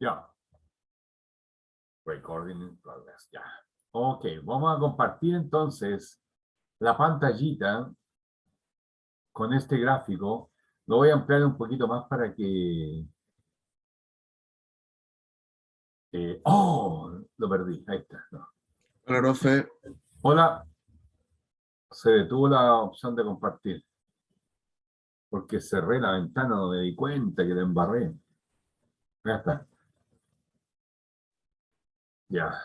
Ya. Recording in progress. Ya. Ok, vamos a compartir entonces la pantallita con este gráfico. Lo voy a ampliar un poquito más para que... ¡Oh! Lo perdí. Ahí está. No. Hola, profe. Hola. Se detuvo la opción de compartir. Porque cerré la ventana, no me di cuenta que la embarré. Ya está. Ya.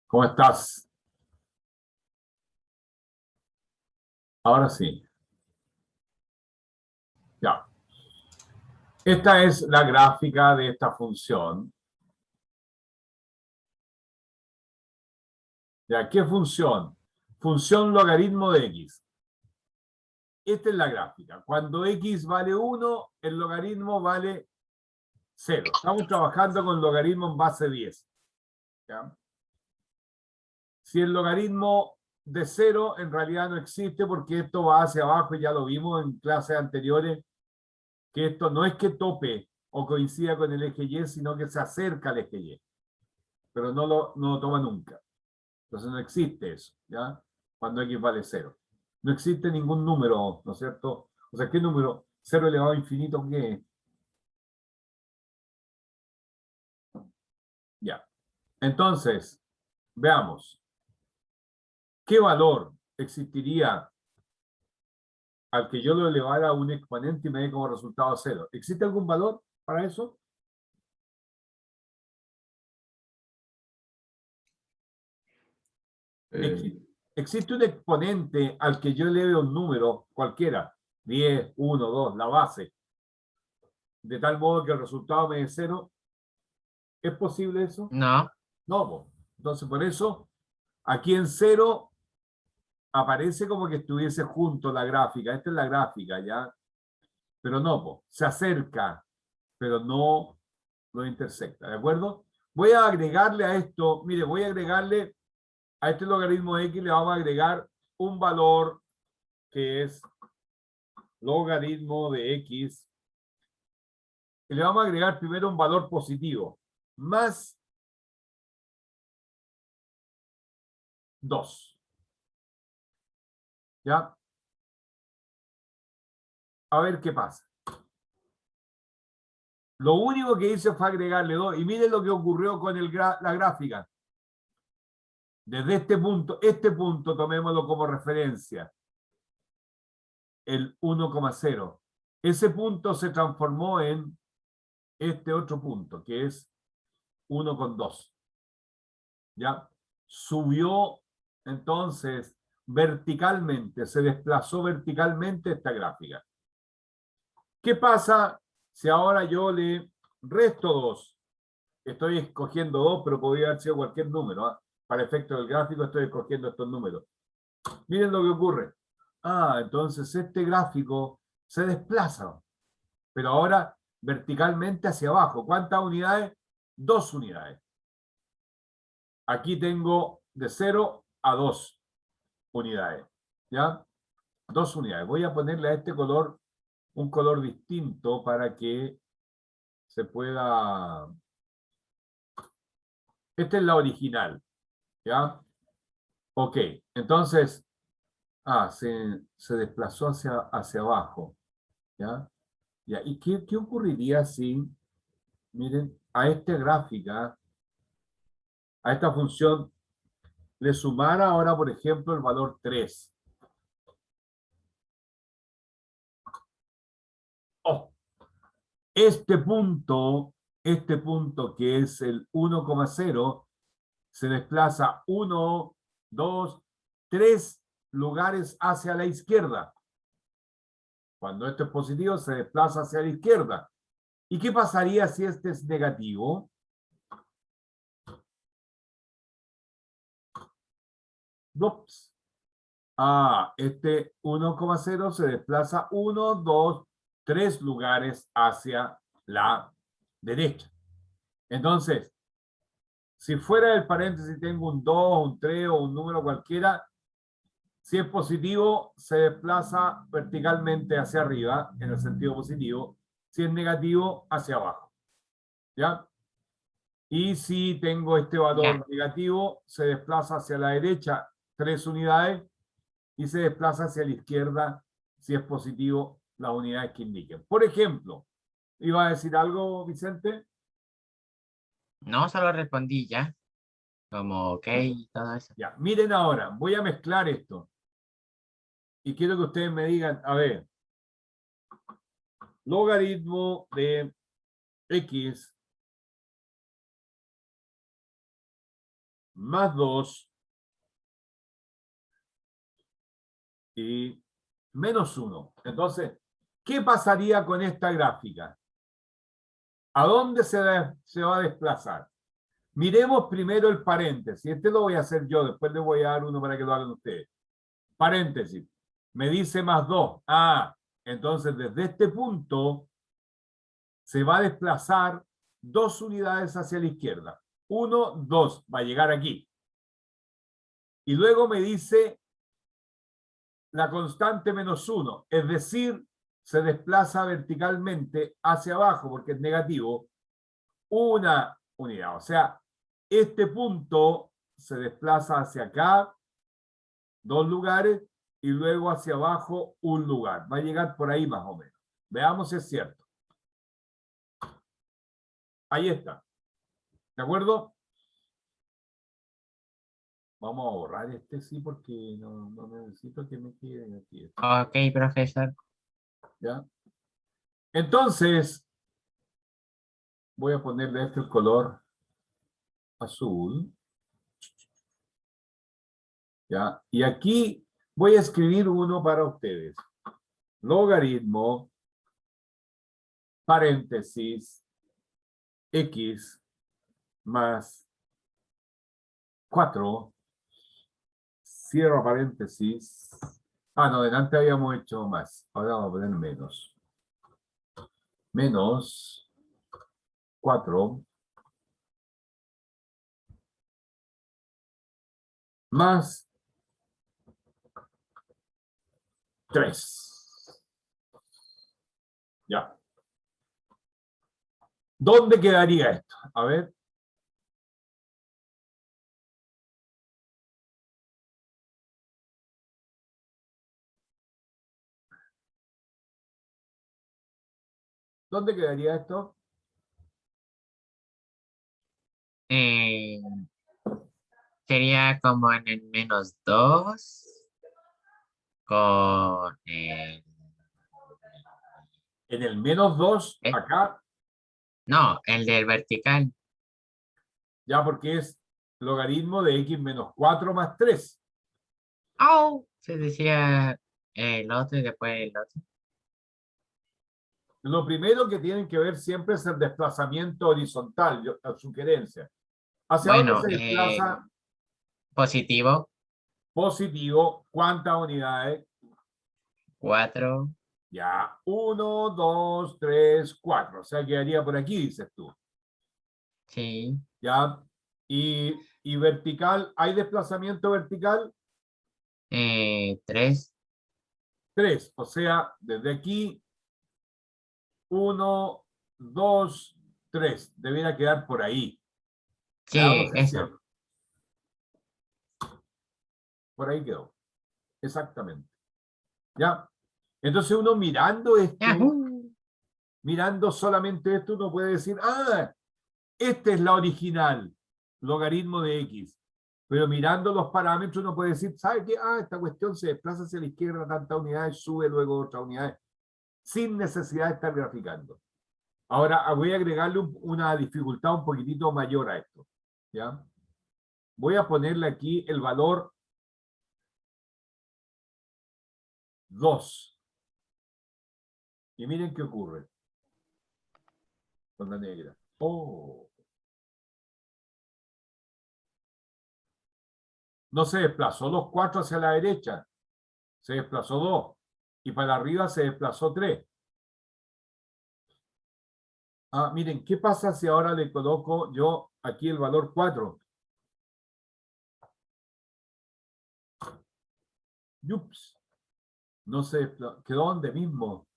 ¿Cómo estás? Ahora sí. Ya. Esta es la gráfica de esta función. ¿Ya? ¿Qué función? Función logaritmo de x. Esta es la gráfica. Cuando x vale 1, el logaritmo vale 0. Estamos trabajando con logaritmo en base 10. ¿Ya? Si el logaritmo de 0 en realidad no existe porque esto va hacia abajo y ya lo vimos en clases anteriores, que esto no es que tope o coincida con el eje Y, sino que se acerca al eje Y. Pero no lo toma nunca. Entonces no existe eso, ¿ya? Cuando x vale 0. No existe ningún número, ¿no es cierto? O sea, ¿qué número? 0 elevado a infinito, ¿qué? Ya. Entonces, veamos. ¿Qué valor existiría al que yo lo elevara a un exponente y me dé como resultado 0? ¿Existe algún valor para eso? ¿Existe un exponente al que yo eleve un número cualquiera? 10, 1, 2, la base. De tal modo que el resultado me dé 0. ¿Es posible eso? No. No, po. Entonces por eso aquí en 0 aparece como que estuviese junto la gráfica. Esta es la gráfica, ¿ya? Pero no, po. Se acerca, pero no lo intersecta, ¿de acuerdo? Voy a agregarle a esto, mire, voy a agregarle a este logaritmo de x, le vamos a agregar un valor que es logaritmo de x. Y le vamos a agregar primero un valor positivo, más 2. ¿Ya? A ver qué pasa. Lo único que hice fue agregarle 2. Y miren lo que ocurrió con la gráfica. Desde este punto tomémoslo como referencia. El 1,0. Ese punto se transformó en este otro punto, que es 1,2. ¿Ya? Subió entonces verticalmente, se desplazó verticalmente esta gráfica. ¿Qué pasa si ahora yo le resto 2? Estoy escogiendo 2, pero podría haber sido cualquier número, ¿eh? Para efecto del gráfico estoy escogiendo estos números. Miren lo que ocurre. Entonces este gráfico se desplaza, pero ahora verticalmente hacia abajo. ¿Cuántas unidades? 2 unidades. Aquí tengo de 0 a 2 unidades. ¿Ya? 2 unidades. Voy a ponerle a este color un color distinto para que se pueda... Esta es la original. ¿Ya? Ok. Entonces, se desplazó hacia abajo. ¿Ya? ¿Ya? ¿Y qué ocurriría si, miren, a esta gráfica, a esta función, le sumara ahora, por ejemplo, el valor 3? Oh, este punto que es el 1,0, se desplaza 1, 2, 3 lugares hacia la izquierda. Cuando esto es positivo, se desplaza hacia la izquierda. ¿Y qué pasaría si este es negativo? Ups. Este 1,0 se desplaza 1, 2, 3 lugares hacia la derecha. Entonces, si fuera del paréntesis tengo un 2, un 3 o un número cualquiera, si es positivo, se desplaza verticalmente hacia arriba, en el sentido positivo. Si es negativo, hacia abajo. ¿Ya? Y si tengo este valor negativo, se desplaza hacia la derecha 3 unidades y se desplaza hacia la izquierda, si es positivo, las unidades que indiquen. Por ejemplo, ¿iba a decir algo, Vicente? No, solo respondí ya. Como ok y todo eso. Ya, miren ahora, voy a mezclar esto. Y quiero que ustedes me digan, a ver, logaritmo de x más 2 y menos 1. Entonces, ¿qué pasaría con esta gráfica? ¿A dónde se va a desplazar? Miremos primero el paréntesis. Este lo voy a hacer yo, después les voy a dar uno para que lo hagan ustedes. Paréntesis. Me dice más 2. Ah, entonces desde este punto se va a desplazar 2 unidades hacia la izquierda. 1, 2. Va a llegar aquí. Y luego me dice la constante menos 1. Es decir, se desplaza verticalmente hacia abajo porque es negativo. Una unidad. O sea, este punto se desplaza hacia acá 2 lugares y luego hacia abajo 1 lugar. Va a llegar por ahí más o menos. Veamos si es cierto. Ahí está. ¿De acuerdo? Vamos a borrar este sí porque no necesito que me quede aquí. Ok, profesor. ¿Ya? Entonces, voy a ponerle este el color azul. ¿Ya? Y aquí voy a escribir uno para ustedes. Logaritmo, paréntesis, x más 4, cierro paréntesis. Ah, no, delante habíamos hecho más. Ahora vamos a poner menos. Menos 4 más 3. Ya. ¿Dónde quedaría esto? A ver. ¿Dónde quedaría esto? Eh, sería como en el -2 con el... En el menos 2, acá, no, el del vertical. ya porque es logaritmo de x menos 4 más 3. Oh, se decía el otro y después el otro. Lo primero que tienen que ver siempre es el desplazamiento horizontal, la sugerencia. ¿Hacia dónde Bueno, se desplaza? positivo, Positivo. ¿Cuántas unidades? 4. Ya, 1, 2, 3, 4. O sea, quedaría por aquí, dices tú. Sí. Ya. Y vertical, ¿hay desplazamiento vertical? 3. 3. O sea, desde aquí, 1, 2, 3. Debería quedar por ahí. Veamos Sí, si es eso. cierto. Por ahí quedó. Exactamente. ¿Ya? Entonces uno mirando esto, Yahoo. mirando solamente esto, uno puede decir, ah, esta es la original, logaritmo de x. Pero mirando los parámetros uno puede decir, ¿sabe qué? Ah, esta cuestión se desplaza hacia la izquierda tantas unidades, sube luego otras unidades, sin necesidad de estar graficando. Ahora voy a agregarle una dificultad un poquitito mayor a esto. ¿Ya? Voy a ponerle aquí el valor 2. Y miren qué ocurre con la negra. Oh, no se desplazó los 4 hacia la derecha, se desplazó 2. Y para arriba se desplazó 3. Ah, miren, ¿qué pasa si ahora le coloco yo aquí el valor 4? Yups, no se quedó donde mismo.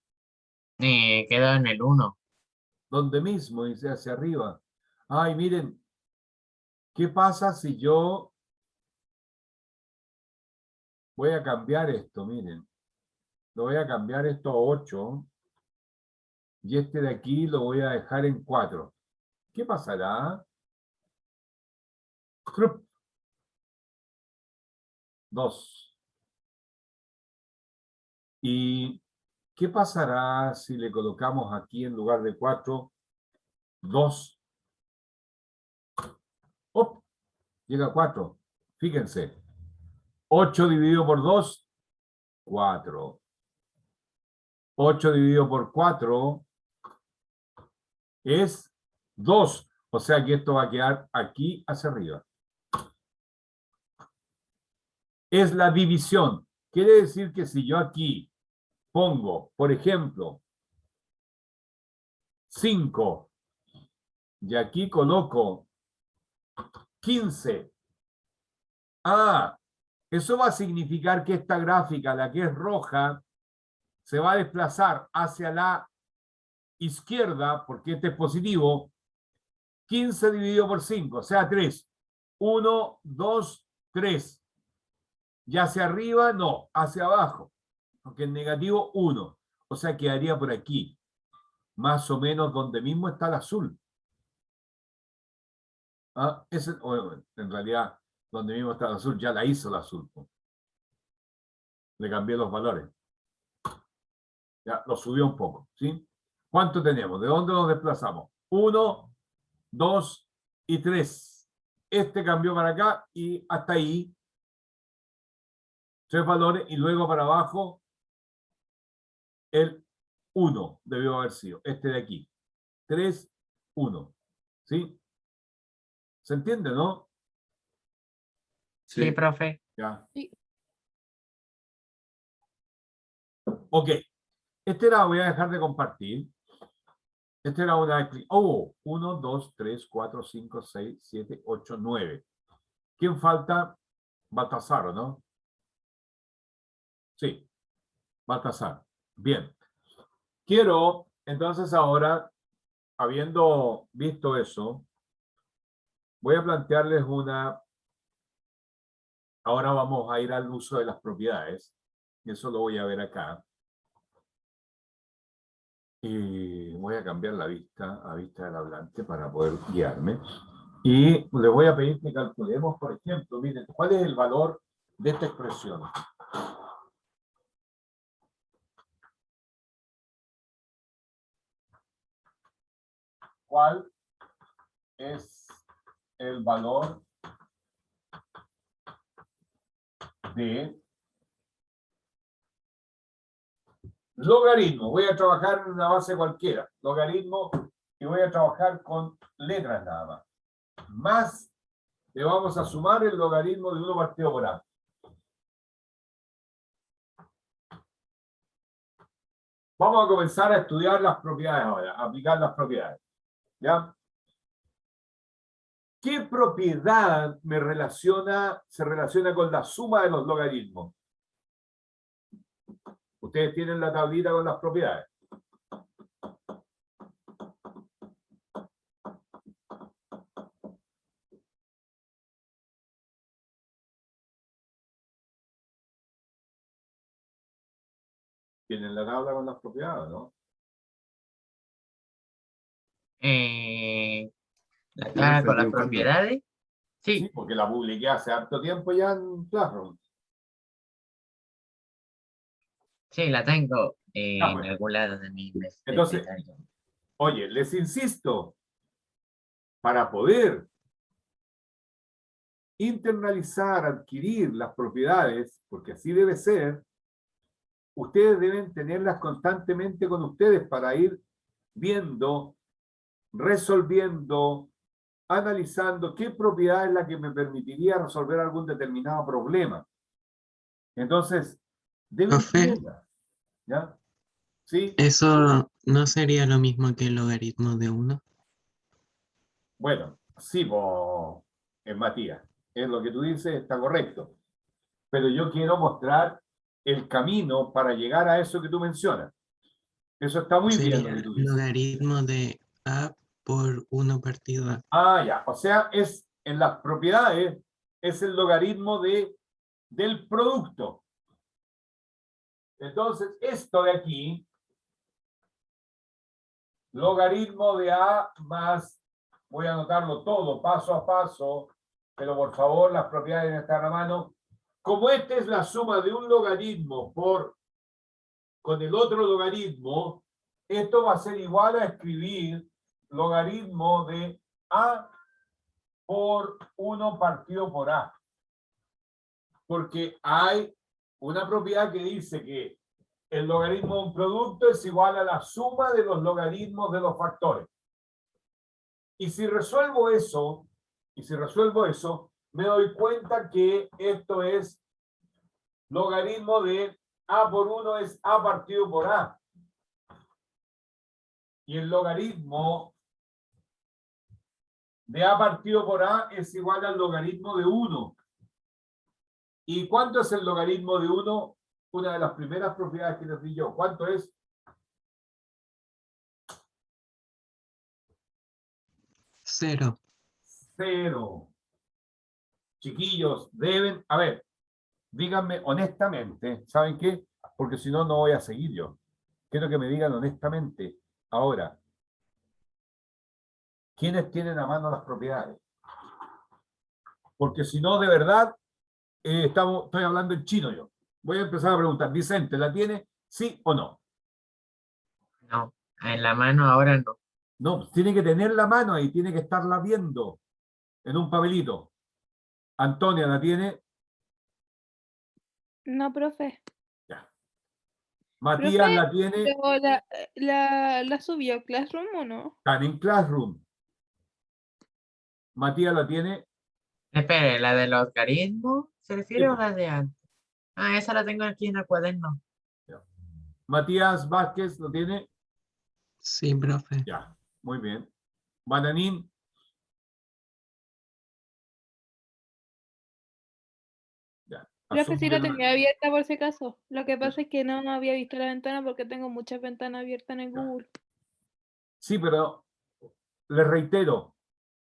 Quedó en el 1. Donde mismo, dice hacia arriba. Ay, miren, ¿qué pasa si yo voy a cambiar esto? Miren, lo voy a cambiar esto a 8 y este de aquí lo voy a dejar en 4. ¿Qué pasará? 2. ¿Y qué pasará si le colocamos aquí en lugar de 4, 2? ¡Oh! Llega a 4. Fíjense. 8 dividido por 2, 4. 8 dividido por 4 es 2. O sea que esto va a quedar aquí hacia arriba. Es la división. Quiere decir que si yo aquí pongo, por ejemplo, 5 y aquí coloco 15. Ah, eso va a significar que esta gráfica, la que es roja, se va a desplazar hacia la izquierda, porque este es positivo, 15 dividido por 5, o sea, 3. 1, 2, 3. Y hacia arriba, no, hacia abajo, porque el negativo 1. O sea, quedaría por aquí, más o menos donde mismo está el azul. ¿Ah? En realidad, donde mismo está el azul, ya la hizo el azul. Le cambié los valores. Ya, lo subió un poco, ¿sí? ¿Cuánto tenemos? ¿De dónde nos desplazamos? 1, 2 y 3. Este cambió para acá y hasta ahí. 3 valores y luego para abajo el 1 debió haber sido. Este de aquí. 3, 1. ¿Sí? ¿Se entiende, no? Sí, profe. Ya. Sí. Ok. Este era, voy a dejar de compartir. Este era una... Oh, 1, 2, 3, 4, 5, 6, 7, 8, 9. ¿Quién falta? Baltasar, ¿o no? Sí, Baltasar. Bien. Quiero, entonces ahora, habiendo visto eso, voy a plantearles una... Ahora vamos a ir al uso de las propiedades. Y eso lo voy a ver acá. Y voy a cambiar la vista a vista del hablante para poder guiarme. Y les voy a pedir que calculemos, por ejemplo, miren, ¿cuál es el valor de esta expresión? ¿Cuál es el valor de logaritmo? Voy a trabajar en una base cualquiera. Logaritmo y voy a trabajar con letras nada más. Más le vamos a sumar el logaritmo de 1 partido por A. Vamos a comenzar a estudiar las propiedades ahora, a aplicar las propiedades. ¿Ya? ¿Qué propiedad se relaciona con la suma de los logaritmos? Ustedes tienen la tablita con las propiedades. ¿Tienen la tabla con las propiedades, no? La tabla con las propiedades. Sí, Sí, porque la publiqué hace harto tiempo ya en Classroom. sí, la tengo Ah, en bueno. algún lado de mi Entonces, escritorio. oye, les insisto, para poder internalizar, adquirir las propiedades, porque así debe ser, ustedes deben tenerlas constantemente con ustedes para ir viendo, resolviendo, analizando qué propiedad es la que me permitiría resolver algún determinado problema. Entonces, deben Profe, tenerlas, ¿ya? ¿Sí? ¿eso no sería lo mismo que el logaritmo de 1? Bueno, sí, Matías, es lo que tú dices, está correcto. Pero yo quiero mostrar el camino para llegar a eso que tú mencionas. Eso está muy bien lo Sería que tú dices. logaritmo de A por 1 partido A. Ah, ya. O sea, es en las propiedades, es el logaritmo del producto. Entonces, esto de aquí, logaritmo de A más, voy a anotarlo todo paso a paso, pero por favor las propiedades están a mano. Como esta es la suma de un logaritmo con el otro logaritmo, esto va a ser igual a escribir logaritmo de A por 1 partido por A. Porque hay una propiedad que dice que el logaritmo de un producto es igual a la suma de los logaritmos de los factores. Y si resuelvo eso, me doy cuenta que esto es logaritmo de A por 1 es A partido por A. Y el logaritmo de A partido por A es igual al logaritmo de 1. ¿Y cuánto es el logaritmo de 1? Una de las primeras propiedades que les di yo. ¿Cuánto es? 0. 0. Chiquillos, deben... A ver, díganme honestamente, ¿saben qué? Porque si no, no voy a seguir yo. Quiero que me digan honestamente. Ahora, ¿quiénes tienen a mano las propiedades? Porque si no, de verdad, estoy hablando en chino yo. Voy a empezar a preguntar. Vicente, ¿la tiene? ¿Sí o no? No, en la mano ahora no. No, pues tiene que tener la mano ahí, tiene que estarla viendo en un papelito. Antonia, ¿la tiene? No, profe. Ya. Matías, Profe, ¿la tiene? pero la subió Classroom o no? Están en Classroom. Matías, ¿la tiene? Espere, ¿la de los logaritmos se refiere Sí. o la de antes? Ah, esa la tengo aquí en el cuaderno. Matías Vázquez, ¿lo tiene? Sí, profe. Ya, muy bien. Bananín. Ya. Profe, Asumo sí que la no- tenía abierta por si acaso. Lo que pasa es que no había visto la ventana porque tengo muchas ventanas abiertas en el Ya. Google. Sí, pero les reitero,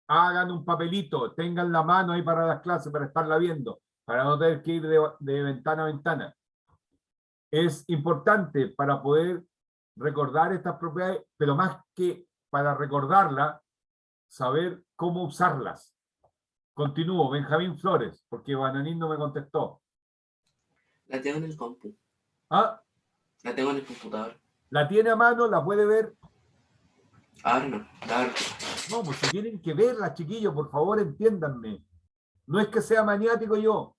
hagan un papelito, tengan la mano ahí para las clases, para estarla viendo, para no tener que ir de ventana a ventana. Es importante para poder recordar estas propiedades, pero más que para recordarlas, saber cómo usarlas. Continúo, Benjamín Flores, porque Bananín no me contestó. La tengo en el compu. Ah, La tengo en el computador. la tiene a mano, la puede ver. Ahora no. Ahora. No, pues si tienen que verla, chiquillos, por favor, entiéndanme. No es que sea maniático yo,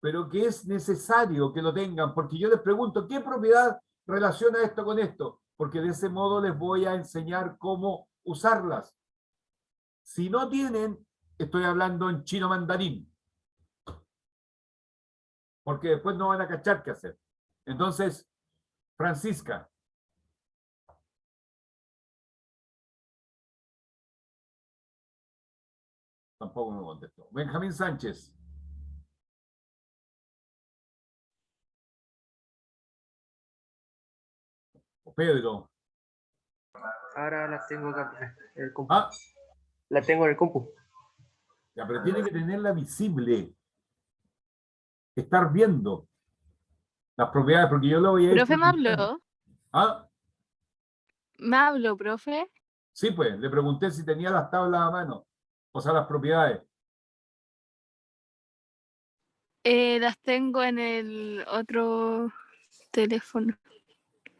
pero que es necesario que lo tengan, porque yo les pregunto, ¿qué propiedad relaciona esto con esto? Porque de ese modo les voy a enseñar cómo usarlas. Si no tienen, estoy hablando en chino mandarín, porque después no van a cachar qué hacer. Entonces, Francisca. Tampoco me contestó. Benjamín Sánchez. O Pedro. Ahora las tengo acá en el compu. Ah, La tengo en el compu. ya, pero tiene que tenerla visible. Estar viendo las propiedades, porque yo lo voy a ir Profe, me presentando. habló. Ah, Me habló, profe. sí, pues, le pregunté si tenía las tablas a mano, o sea, las propiedades. Las tengo en el otro teléfono.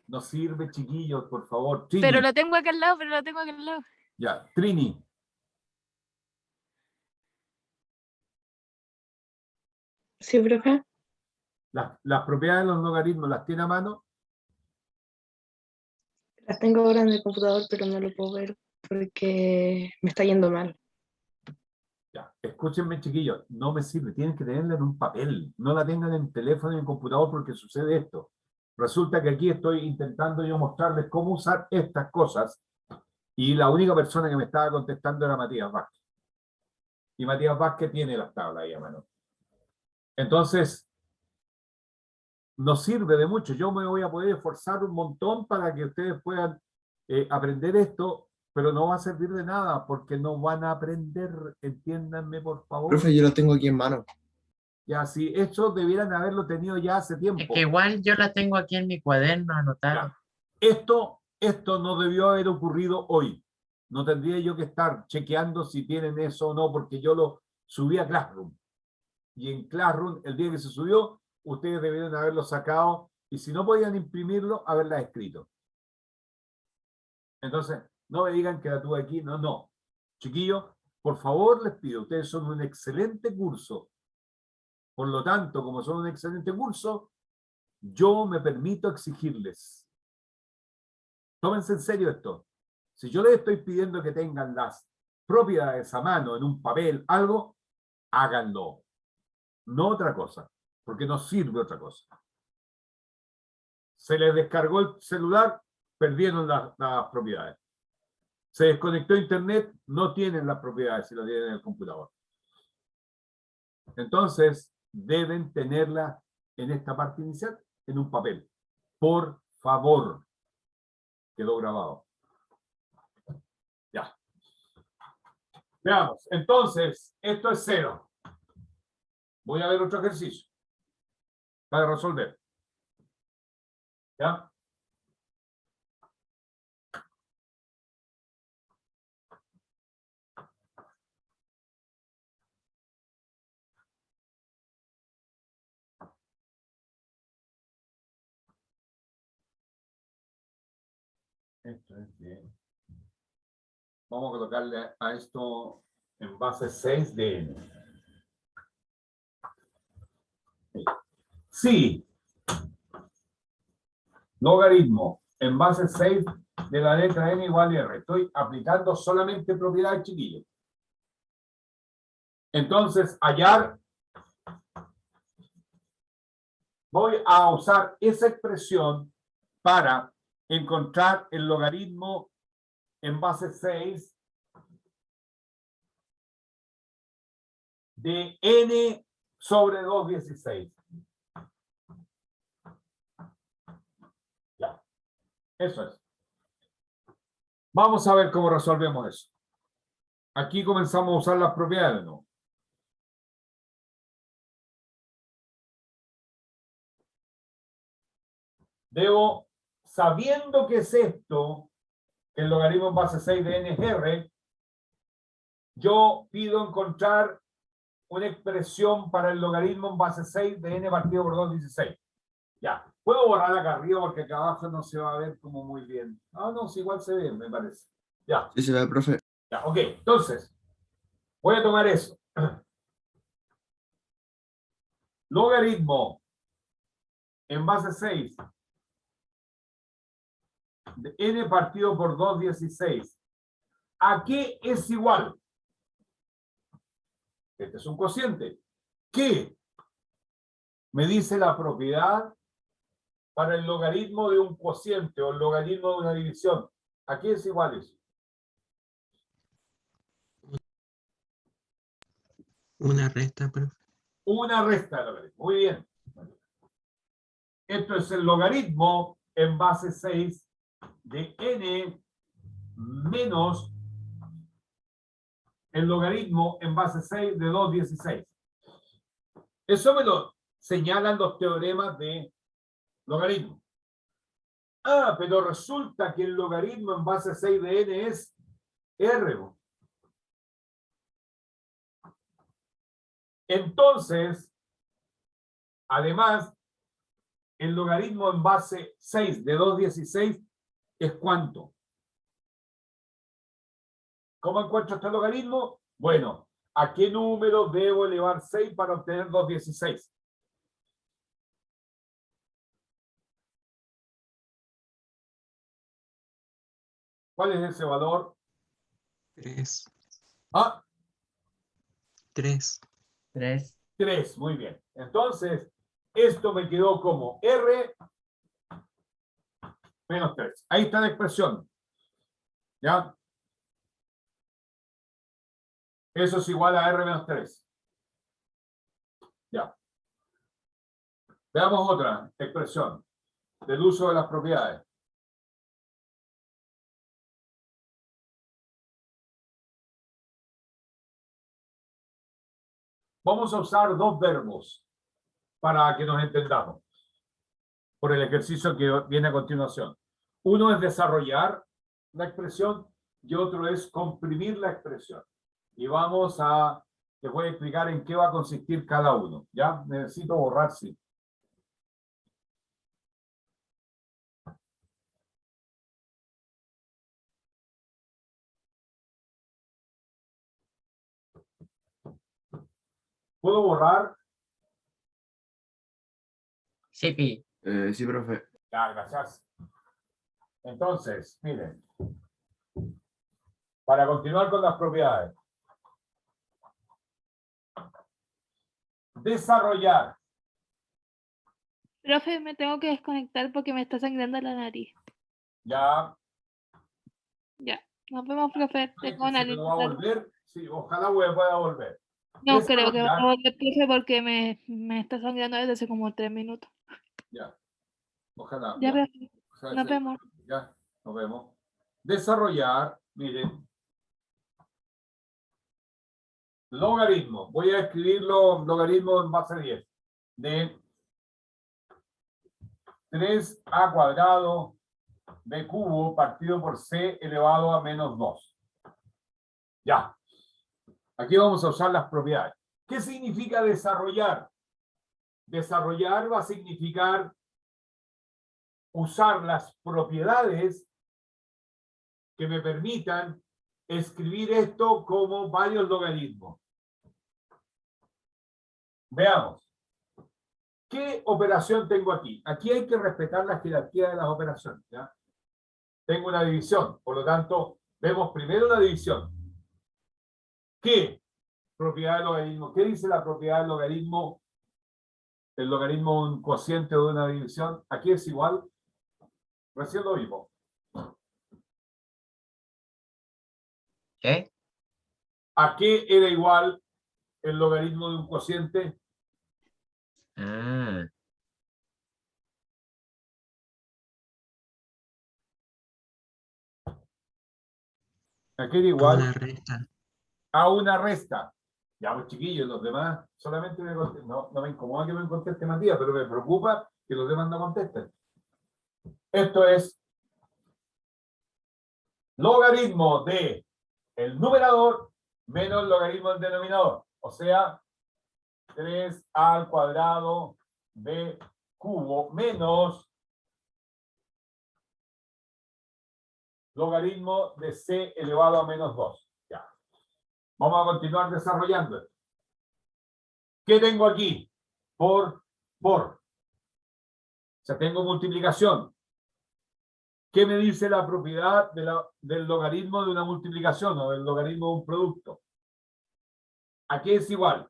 No sirve, chiquillos, por favor. Trini, Pero lo tengo acá al lado, pero lo tengo acá al lado. ya, Trini, Sí, profe. las propiedades de los logaritmos, ¿las tiene a mano? Las tengo ahora en el computador, pero no lo puedo ver porque me está yendo mal. Ya, escúchenme, chiquillos, no me sirve, tienen que tenerla en un papel, no la tengan en teléfono y en computador porque sucede esto. Resulta que aquí estoy intentando yo mostrarles cómo usar estas cosas y la única persona que me estaba contestando era Matías Vázquez. Y Matías Vázquez tiene las tablas ahí a mano. Entonces, no sirve de mucho. Yo me voy a poder esforzar un montón para que ustedes puedan aprender esto, pero no va a servir de nada porque no van a aprender, entiéndanme por favor. Profe, yo lo tengo aquí en mano. Ya, sí, eso debieran haberlo tenido ya hace tiempo. Es que igual yo la tengo aquí en mi cuaderno anotado. Ya. Esto no debió haber ocurrido hoy. No tendría yo que estar chequeando si tienen eso o no, porque yo lo subí a Classroom. Y en Classroom, el día que se subió, ustedes debieron haberlo sacado, y si no podían imprimirlo, haberla escrito. Entonces, no me digan que la tuve aquí, no, no. Chiquillos, por favor les pido, ustedes son un excelente curso. Por lo tanto, como son un excelente curso, yo me permito exigirles. Tómense en serio esto. Si yo les estoy pidiendo que tengan las propiedades a mano, en un papel, algo, háganlo. No otra cosa, porque no sirve otra cosa. Se les descargó el celular, perdieron las propiedades. Se desconectó internet, no tienen las propiedades si lo tienen en el computador. Entonces, deben tenerla en esta parte inicial, en un papel. Por favor. Quedó grabado. Ya. Veamos. Entonces, esto es 0. Voy a ver otro ejercicio para resolver. ¿Ya? Esto es bien. Vamos a colocarle a esto en base 6 de n. Sí. Logaritmo en base 6 de la letra n igual a r. Estoy aplicando solamente propiedades, chiquillos. Entonces, hallar. Voy a usar esa expresión para encontrar el logaritmo en base 6 de n sobre 2,16. Ya, eso es. Vamos a ver cómo resolvemos eso. Aquí comenzamos a usar las propiedades, ¿no? Debo, sabiendo que es esto, que el logaritmo en base 6 de n es r, yo pido encontrar una expresión para el logaritmo en base 6 de n partido por 2,16. Ya, puedo borrar acá arriba porque acá abajo no se va a ver como muy bien. Ah, no, sí, igual se ve, me parece. Ya. Sí, se ve, profe. Ya, ok, entonces, voy a tomar eso. Logaritmo en base 6 de n partido por 2,16. ¿A qué es igual? Este es un cociente. ¿Qué? Me dice la propiedad para el logaritmo de un cociente o el logaritmo de una división. ¿A qué es igual eso? Una resta, profe. Una resta de logaritmo. Muy bien. Esto es el logaritmo en base 6 de n menos el logaritmo en base 6 de 2,16. Eso me lo señalan los teoremas de logaritmo. Ah, pero resulta que el logaritmo en base 6 de n es r. Entonces, además, el logaritmo en base 6 de 2,16 es ¿cuánto? ¿Cómo encuentro este logaritmo? Bueno, ¿a qué número debo elevar 6 para obtener 2,16? ¿Cuál es ese valor? 3. Ah, 3. 3. 3, muy bien. Entonces, esto me quedó como R menos 3. Ahí está la expresión. ¿Ya? Eso es igual a R menos 3. Ya. Veamos otra expresión del uso de las propiedades. Vamos a usar dos verbos para que nos entendamos por el ejercicio que viene a continuación. Uno es desarrollar la expresión y otro es comprimir la expresión. Y les voy a explicar en qué va a consistir cada uno. ¿Ya? Necesito borrar, sí. ¿Puedo borrar? Sí, Pi. Sí, profe. Ya, gracias. Entonces, miren. Para continuar con las propiedades. Desarrollar. Profe, me tengo que desconectar porque me está sangrando la nariz. Ya. Ya. Nos vemos, profe. Tengo una ¿Se va a linda. volver? Sí, ojalá pueda volver. No creo que me Desarrollar. va a volver, profe, porque me está sangrando desde hace como 3 minutos. Ya. Ojalá. Ya, Ya. profe. O sea, Nos sí. vemos. Ya, nos vemos. Desarrollar, miren. Logaritmo. Voy a escribirlo logaritmo en base 10. De 3a cuadrado b cubo partido por c elevado a menos 2. Ya. Aquí vamos a usar las propiedades. ¿Qué significa desarrollar? Desarrollar va a significar usar las propiedades que me permitan escribir esto como varios logaritmos. Veamos. ¿Qué operación tengo aquí? Aquí hay que respetar la jerarquía de las operaciones, ¿ya? Tengo una división, por lo tanto, vemos primero la división. ¿Qué propiedad del logaritmo? ¿Qué dice la propiedad del logaritmo? El logaritmo de un cociente o de una división. Aquí es igual. Recién lo vimos. ¿Qué? ¿A qué era igual el logaritmo de un cociente? Ah, ¿A qué era A igual? una resta. A una resta. Ya, pues chiquillos, los demás solamente no me incomoda que me conteste Matías, pero me preocupa que los demás no contesten. Esto es logaritmo de el numerador menos el logaritmo del denominador. O sea, 3a al cuadrado b cubo menos logaritmo de c elevado a menos 2. Ya. Vamos a continuar desarrollando esto. ¿Qué tengo aquí? Por. O sea, tengo multiplicación. ¿Qué me dice la propiedad del logaritmo de una multiplicación o del logaritmo de un producto? ¿A qué es igual?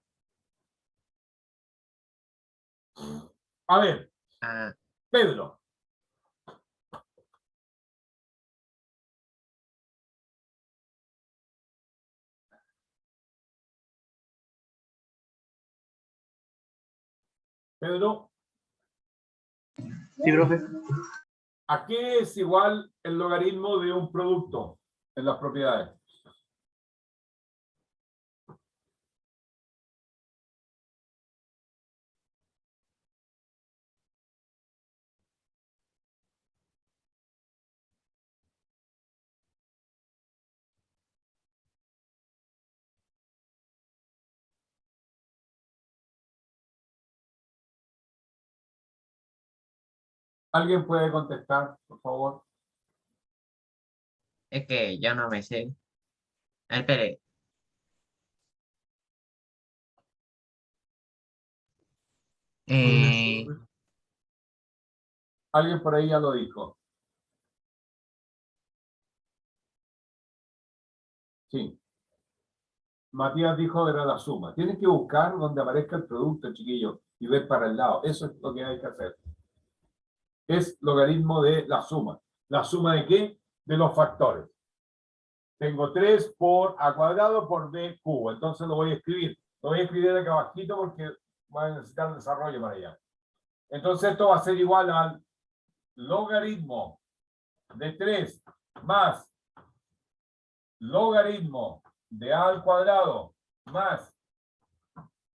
A ver, ah, Pedro. Pedro, Sí, profe. ¿a qué es igual el logaritmo de un producto en las propiedades? ¿Alguien puede contestar, por favor? es que yo no me sé. Espere. Una Eh, suma. Alguien por ahí ya lo dijo. Sí. Matías dijo era la suma. Tienes que buscar donde aparezca el producto, chiquillo, y ver para el lado. Eso es lo que hay que hacer. Es logaritmo de la suma. ¿La suma de qué? De los factores. Tengo 3 por a cuadrado por b cubo. Entonces lo voy a escribir. Lo voy a escribir acá abajito porque voy a necesitar desarrollo para allá. Entonces esto va a ser igual al logaritmo de 3 más logaritmo de a al cuadrado más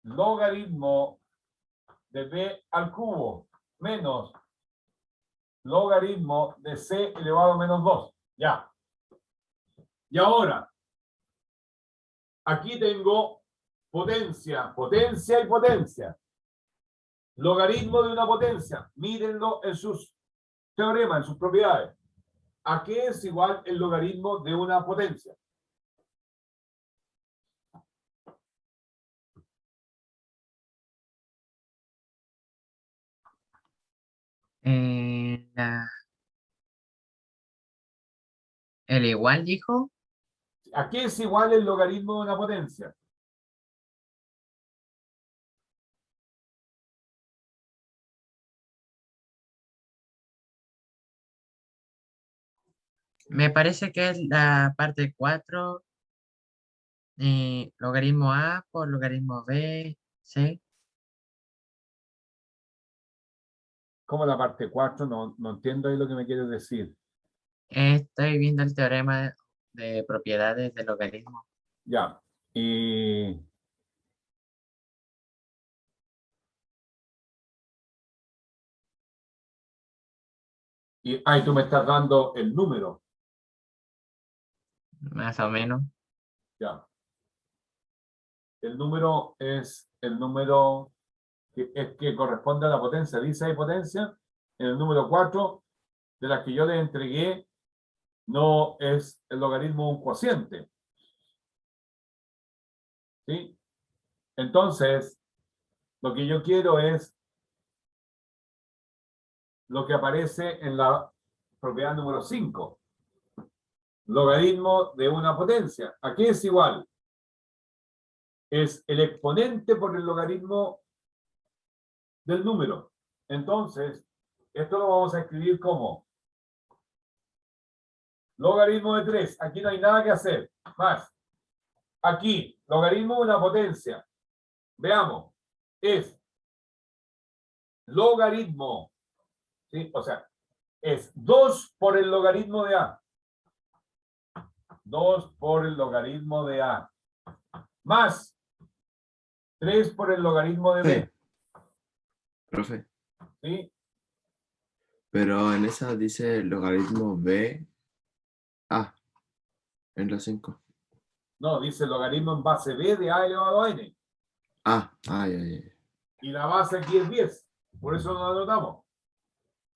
logaritmo de b al cubo menos logaritmo de c elevado a menos 2. Ya. Y ahora, aquí tengo potencia, potencia y potencia. Logaritmo de una potencia. Mírenlo en sus teoremas, en sus propiedades. ¿A qué es igual el logaritmo de una potencia? El igual, dijo. ¿A qué es igual el logaritmo de una potencia? Me parece que es la parte 4. Logaritmo A por logaritmo B, C. ¿Cómo la parte 4? No entiendo ahí lo que me quieres decir. Estoy viendo el teorema de propiedades del logaritmo. Ya. Ahí tú me estás dando el número. Más o menos. Ya. El número es el número que corresponde a la potencia. Dice ahí potencia. En el número 4, de las que yo les entregué, no es el logaritmo de un cociente. ¿Sí? Entonces, lo que yo quiero es lo que aparece en la propiedad número 5. Logaritmo de una potencia. ¿A qué es igual? Es el exponente por el logaritmo del número. Entonces, esto lo vamos a escribir como logaritmo de 3. Aquí no hay nada que hacer. Más. Aquí, logaritmo de una potencia. Veamos. Es logaritmo. ¿Sí? O sea, es 2 por el logaritmo de A. 2 por el logaritmo de A. Más 3 por el logaritmo de B. Profe, ¿Sí? pero en esa dice logaritmo B A en los 5. No, dice logaritmo en base B de A elevado a N. Ay. Y la base aquí es 10. Por eso no la anotamos.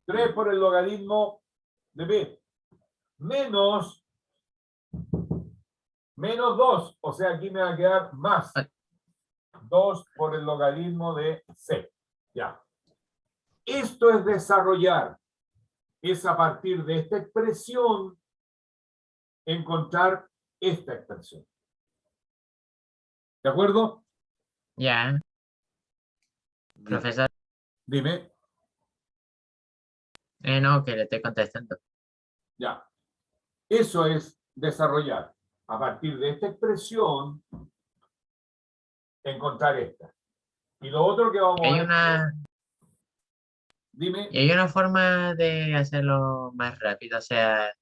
3 por el logaritmo de B. Menos 2. O sea, aquí me va a quedar más 2 por el logaritmo de C. Ya. Esto es desarrollar. Es a partir de esta expresión encontrar esta expresión. ¿De acuerdo? Ya. Profesor. Dime. No, que le estoy contestando. Ya. Eso es desarrollar. A partir de esta expresión, encontrar esta. Y lo otro que vamos Hay a una, Dime. y hay una forma de hacerlo más rápido, o sea,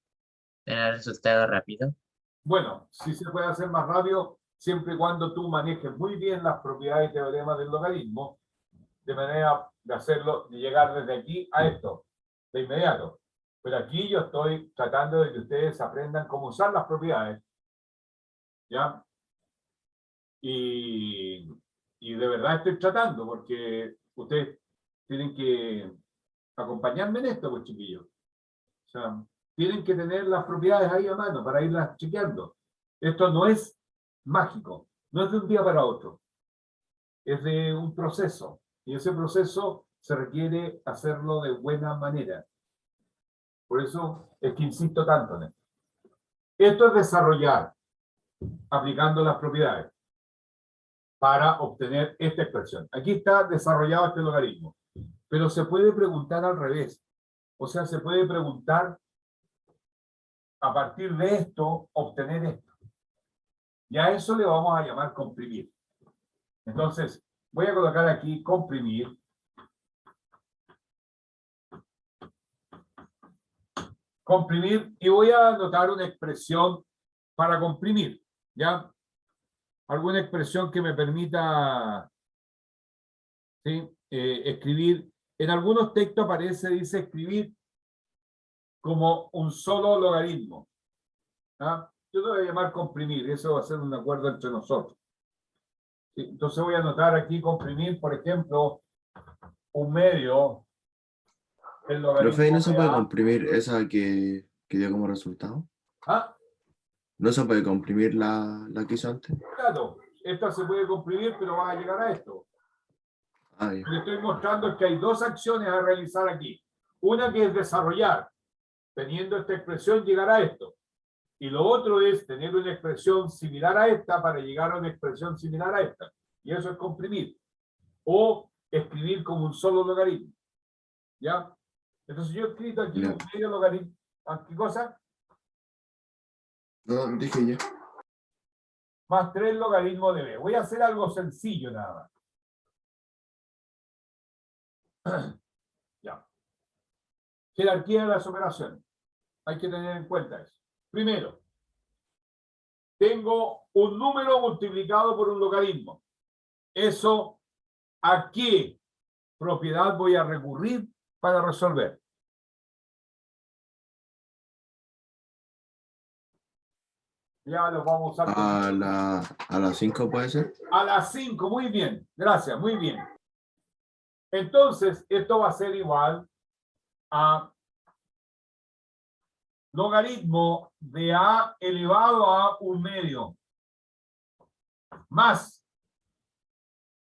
tener resultado rápido. Bueno, sí se puede hacer más rápido siempre y cuando tú manejes muy bien las propiedades y teoremas del logaritmo, de manera de hacerlo, de llegar desde aquí a esto, de inmediato. Pero aquí yo estoy tratando de que ustedes aprendan cómo usar las propiedades. ¿Ya? Y de verdad estoy tratando, porque ustedes tienen que acompañarme en esto, pues, chiquillos. O sea, tienen que tener las propiedades ahí a mano para irlas chequeando. Esto no es mágico, no es de un día para otro. Es de un proceso. Y ese proceso se requiere hacerlo de buena manera. Por eso es que insisto tanto en esto. Esto es desarrollar, aplicando las propiedades, para obtener esta expresión. Aquí está desarrollado este logaritmo. Pero se puede preguntar al revés. O sea, se puede preguntar a partir de esto, obtener esto. Y a eso le vamos a llamar comprimir. Entonces, voy a colocar aquí comprimir. Comprimir, y voy a anotar una expresión para comprimir, ¿ya? Alguna expresión que me permita ¿sí? Escribir, en algunos textos aparece, dice escribir como un solo logaritmo. ¿Ah? Yo lo voy a llamar comprimir, eso va a ser un acuerdo entre nosotros. ¿Sí? Entonces voy a anotar aquí comprimir, por ejemplo, un medio, el logaritmo Profe, ¿y no se de puede A. comprimir esa que dio como resultado? ¿Ah? ¿No se puede comprimir la que hizo antes? Claro, esta se puede comprimir, pero va a llegar a esto. Ah, ya. Lo que estoy mostrando es que hay dos acciones a realizar aquí. Una que es desarrollar, teniendo esta expresión, llegar a esto. Y lo otro es tener una expresión similar a esta para llegar a una expresión similar a esta. Y eso es comprimir. O escribir como un solo logaritmo. ¿Ya? Entonces yo he escrito aquí Ya. un medio logaritmo. ¿Ah, ¿qué cosa? No, dije ya. Más 3 logaritmos de b. Voy a hacer algo sencillo nada más. Ya. Jerarquía de las operaciones. Hay que tener en cuenta eso. Primero, tengo un número multiplicado por un logaritmo. Eso, ¿a qué propiedad voy a recurrir para resolver? Ya lo vamos a usar. A las 5 puede ser. A las 5, muy bien. Gracias, muy bien. Entonces, esto va a ser igual a logaritmo de a elevado a un medio. Más.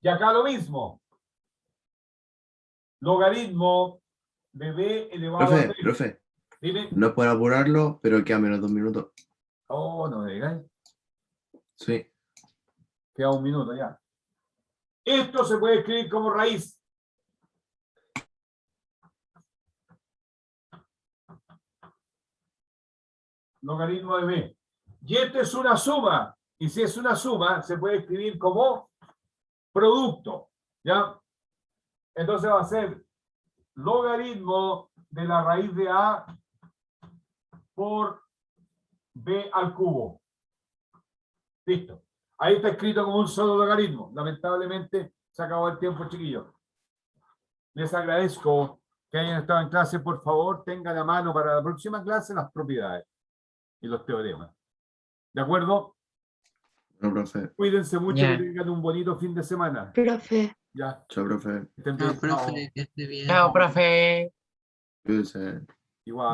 Y acá lo mismo. Logaritmo de b elevado a Profe, b. profe, Dime. no es por apurarlo, pero queda menos de 2 minutos. Oh, no me digáis. Sí. Queda un minuto ya. Esto se puede escribir como raíz. Logaritmo de b. Y esto es una suma. Y si es una suma, se puede escribir como producto. ¿Ya? Entonces va a ser logaritmo de la raíz de a por b al cubo. Listo. Ahí está escrito como un solo logaritmo. Lamentablemente se acabó el tiempo, chiquillos. Les agradezco que hayan estado en clase. Por favor, tengan a mano para la próxima clase las propiedades y los teoremas. ¿De acuerdo? No, profe. Cuídense mucho, Ya. que tengan un bonito fin de semana. Profe, Ya. Chao, profe. Estén Chao, bien. Chao. profe, que esté bien. Chao, profe. Cuídense. Igual.